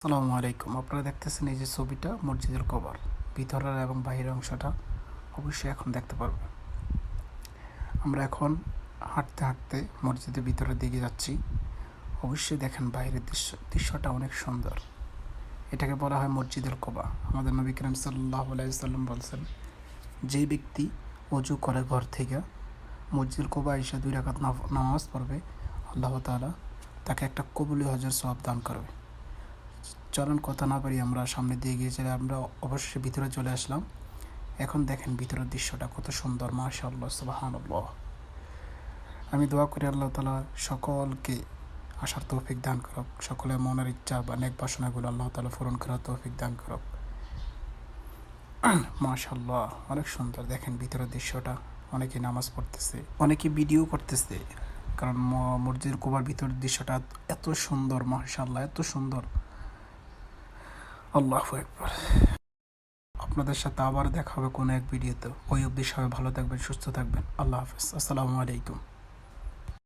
আসসালামু আলাইকুম। আপনারা দেখতেছেন এই যে ছবিটা মসজিদুল কবার, ভিতরের এবং বাহিরের অংশটা অবশ্যই এখন দেখতে পারবেন। আমরা এখন হাঁটতে হাঁটতে মসজিদের ভিতরের দিকে যাচ্ছি। অবশ্যই দেখেন বাইরের দৃশ্যটা অনেক সুন্দর। এটাকে বলা হয় মসজিদুল কবা। আমাদের নবী করিম সাল্লাল্লাহু আলাইহি সাল্লাম বলছেন, যে ব্যক্তি অজু করে ঘর থেকে মসজিদুল কবা এসে 2 রাকাত নামাজ পড়বে, আল্লাহ তাআলা তাকে একটা কবুল হজের সওয়াব দান করবে। চলুন কথা না পারি আমরা সামনে দিয়ে গিয়েছিলাম, আমরা অবশ্যই ভিতরে চলে আসলাম। এখন দেখেন ভিতরের দৃশ্যটা কত সুন্দর, মাশাআল্লাহ, সুবহানাল্লাহ। আমি দোয়া করি আল্লাহ তাআলা সকলকে আসার তৌফিক দান করুক, সকলের মনের ইচ্ছা বা নেক বাসনাগুলো আল্লাহ তাআলা পূরণ করার তৌফিক দান করুক। মাশাআল্লাহ, অনেক সুন্দর। দেখেন ভিতরের দৃশ্যটা, অনেকে নামাজ পড়তেছে, অনেকে ভিডিও করতেছে, কারণ মসজিদ কুবার ভিতরের দৃশ্যটা এত সুন্দর, মাশাআল্লাহ, এত সুন্দর। আল্লাহু আকবার। আপনাদের সাথে আবার দেখা হবে কোনো এক ভিডিওতে। ওই অবধি সবাই ভালো থাকবেন, সুস্থ থাকবেন। আল্লাহ হাফেজ। আসসালামু আলাইকুম।